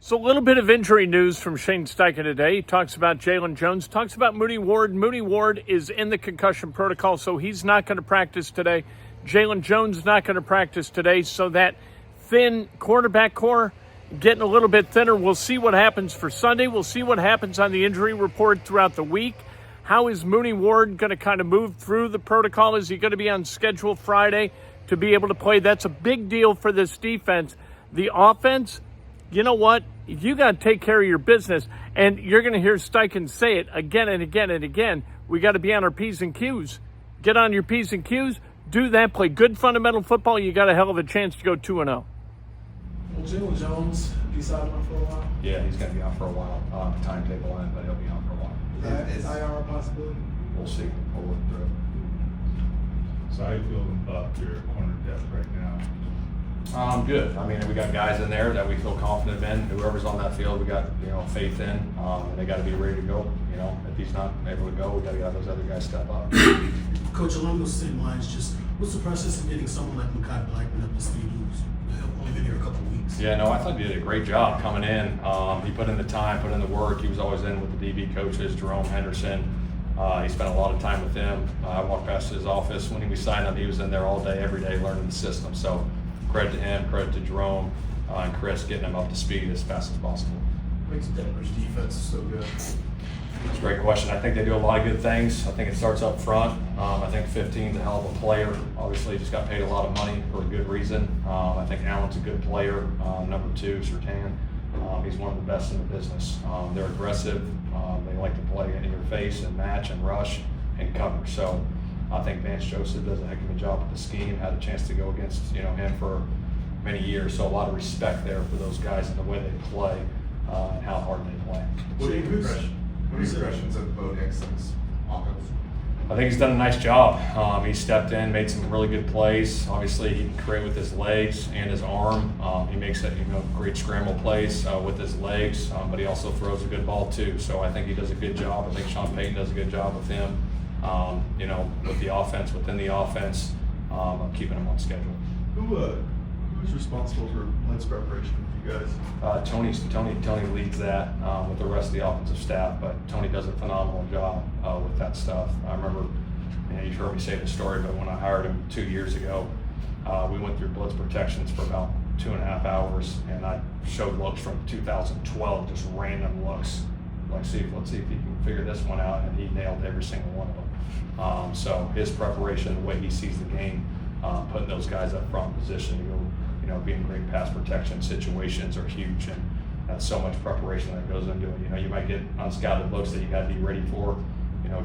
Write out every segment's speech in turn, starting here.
So a little bit of injury news from Shane Steichen today. He talks about Jalen Jones, talks about Mooney Ward. Mooney Ward is in the concussion protocol, so he's not going to practice today. Jalen Jones not going to practice today, so that thin quarterback core getting a little bit thinner. We'll see what happens for Sunday. We'll see what happens on the injury report throughout the week. How is Mooney Ward going to kind of move through the protocol? Is he going to be on schedule Friday to be able to play? That's a big deal for this defense. The offense, you know what? You got to take care of your business, and you're going to hear Steichen say it again and again and again. We got to be on our P's and Q's. Get on your P's and Q's. Do that. Play good fundamental football. You got a hell of a chance to go 2-0. Will Jalen Jones be sidelined for a while? Yeah, he's going to be out for a while. Timetable end, but he'll be out for a while. Is IR a possibility? We'll see. We'll work through it. So how you feel about your corner depth right now? Good. I mean, we got guys in there that we feel confident in. Whoever's on that field, we got faith in, and they got to be ready to go. If he's not able to go, we got to have those other guys step up. Coach, along those same lines, just what's the process of getting someone like Mekhi Blackman up to speed, who's only been here a couple of weeks? Yeah, no, I thought he did a great job coming in. He put in the time, put in the work. He was always in with the DB coaches, Jerome Henderson. He spent a lot of time with them. I walked past his office when he signed him. He was in there all day, every day, learning the system. So credit to him, credit to Jerome and Chris getting him up to speed as fast as possible. What makes Denver's defense so good? That's a great question. I think they do a lot of good things. I think it starts up front. I think 15's a hell of a player. Obviously, just got paid a lot of money for a good reason. I think Allen's a good player. Number 2, Surtain. He's one of the best in the business. They're aggressive. They like to play in your face and match and rush and cover. So I think Vance Joseph does a heck of a job with the scheme. Had a chance to go against him for many years. So a lot of respect there for those guys and the way they play and how hard they play. What are your impressions of Bo Nixon's offense? I think he's done a nice job. He stepped in, made some really good plays. Obviously, he can create with his legs and his arm. He makes that great scramble plays with his legs, but he also throws a good ball too. So I think he does a good job. I think Sean Payton does a good job with him. With the offense, within the offense, of keeping him on schedule. Who's responsible for Lynn's preparation for you guys? Tony leads that with the rest of the offensive staff, but Tony does a phenomenal job with that stuff. I remember, you've heard me say the story, but when I hired him 2 years ago, we went through blitz protections for about 2.5 hours, and I showed looks from 2012, just random looks. Let's see if he can figure this one out, and he nailed every single one of them. So his preparation, the way he sees the game, putting those guys up front position to go, being great pass protection situations are huge, and that's so much preparation that goes into it. You might get unscouted looks that you got to be ready for.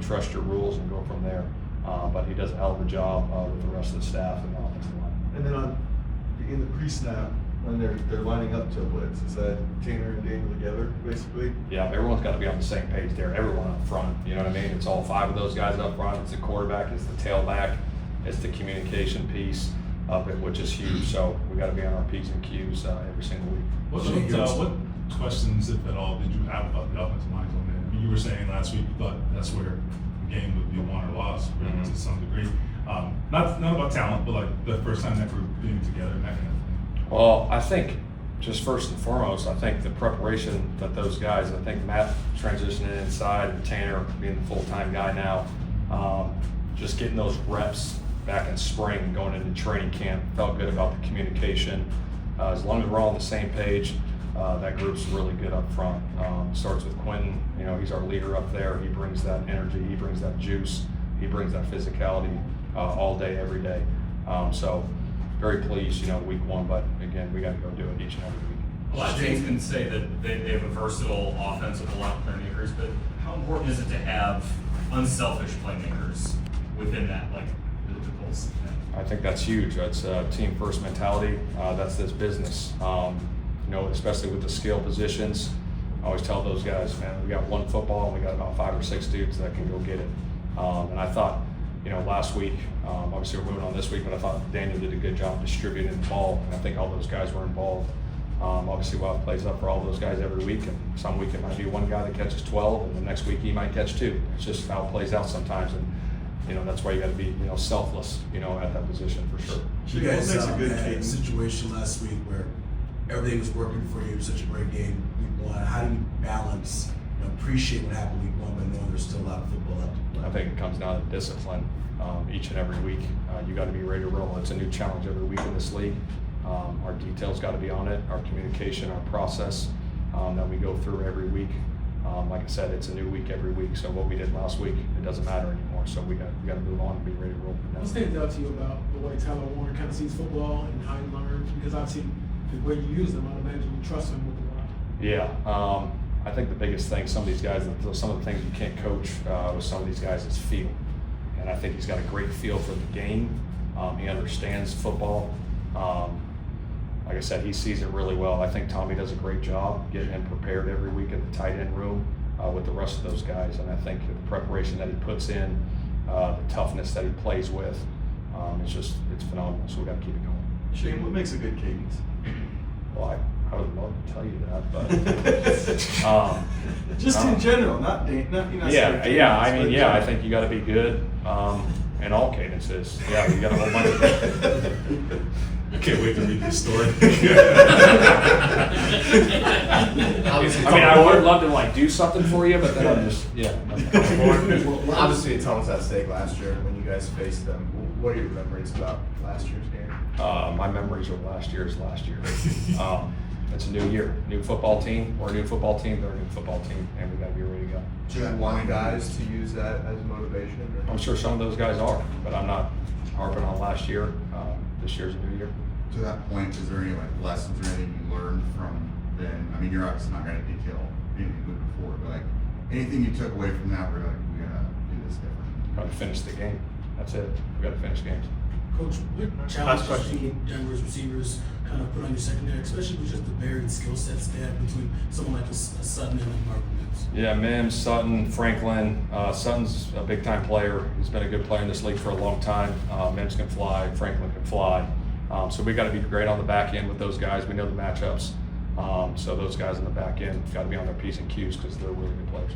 Trust your rules and go from there. But he does a hell of a job with the rest of the staff and the offensive line. And then in the pre-snap, when they're lining up to a blitz, is that Tanner and Daniel together, basically? Yeah, everyone's got to be on the same page there. Everyone up front, you know what I mean? It's all 5 of those guys up front. It's the quarterback, it's the tailback, it's the communication piece of it, which is huge. So we got to be on our P's and Q's every single week. What questions, if at all, did you have about the offensive line coming in? I mean, you were saying last week you thought that's where the game would be won or lost to some degree. Not about talent, but like the first time that group being together and that kind of thing. Well, I think just first and foremost, I think the preparation that those guys, I think Matt transitioning inside and Tanner being the full-time guy now, just getting those reps back in spring and going into training camp, felt good about the communication. As long as we're all on the same page, that group's really good up front. Starts with Quentin, he's our leader up there. He brings that energy, he brings that juice, he brings that physicality all day, every day. So very pleased, week 1, but again, we got to go do it each and every week. A lot of teams can say that they have a versatile offense with a lot of playmakers, but how important is it to have unselfish playmakers within that, like the Colts? I think that's huge. That's a team first mentality. That's this business. Especially with the skill positions. I always tell those guys, man, we got one football and we got about 5 or 6 dudes that can go get it. And I thought, last week, obviously we're moving on this week, but I thought Daniel did a good job distributing the ball, and I think all those guys were involved. Obviously, we'll have plays up for all those guys every week, and some week it might be one guy that catches 12, and the next week he might catch 2. It's just how it plays out sometimes, and that's why you got to be, selfless, at that position for sure. You guys had a situation last week where everything was working for you. It was such a great game week one. How do you balance, appreciate what happened week one, but knowing there's still a lot of football left to play? I think it comes down to discipline each and every week. You got to be ready to roll. It's a new challenge every week in this league. Our details got to be on it, our communication, our process that we go through every week. Like I said, it's a new week every week. So what we did last week, it doesn't matter anymore. So we got to move on and be ready to roll. What stands out to you about the way Tyler Warren kind of sees football and how he learns? Because obviously, the way you use him, I imagine you trust him with the ball. Yeah, I think the biggest thing, some of these guys, some of the things you can't coach with some of these guys is feel. And I think he's got a great feel for the game. He understands football. Like I said, he sees it really well. I think Tommy does a great job getting him prepared every week in the tight end room with the rest of those guys. And I think the preparation that he puts in, the toughness that he plays with, it's phenomenal. So we got to keep it going. Shane, what makes a good cadence? Well, I would love to tell you that, but Just in general, not you're not saying yeah. I cadence, mean, but yeah. I think you got to be good in all cadences. Yeah, you got a whole bunch of. I can't wait to read this story. I mean, I would love to do something for you, but then I'm just Well, obviously, a ton was at stake last year when you guys faced them. What are your memories about last year's game? My memories of last year. It's a new year, new football team. We're a new football team. They're a new football team, and we got to be ready to go. Do you want guys to use that as motivation? Or? I'm sure some of those guys are, but I'm not harping on last year. This year's a new year. To that point, is there any lessons or anything you learned from then? I mean, you're obviously not going to detail anything good before, but anything you took away from that, we're we gotta do this different. Got to finish the game. That's it. We got to finish games. Coach, what challenges do Denver's receivers kind of put on your secondary, especially with just the varied skill sets they have between someone like a Sutton and Marvin Mims? Yeah, Mims, Sutton, Franklin. Sutton's a big-time player. He's been a good player in this league for a long time. Mims can fly. Franklin can fly. So we got to be great on the back end with those guys. We know the matchups. So those guys on the back end got to be on their P's and Q's because they're really good players.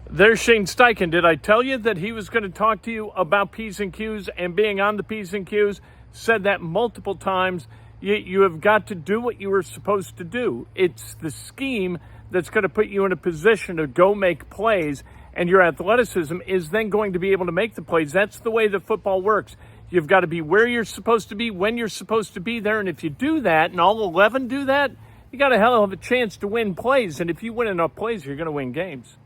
There's Shane Steichen. Did I tell you that he was going to talk to you about P's and Q's and being on the P's and Q's? Said that multiple times. You have got to do what you were supposed to do. It's the scheme that's going to put you in a position to go make plays, and your athleticism is then going to be able to make the plays. That's the way that football works. You've got to be where you're supposed to be, when you're supposed to be there, and if you do that, and all 11 do that, you got a hell of a chance to win plays, and if you win enough plays, you're going to win games.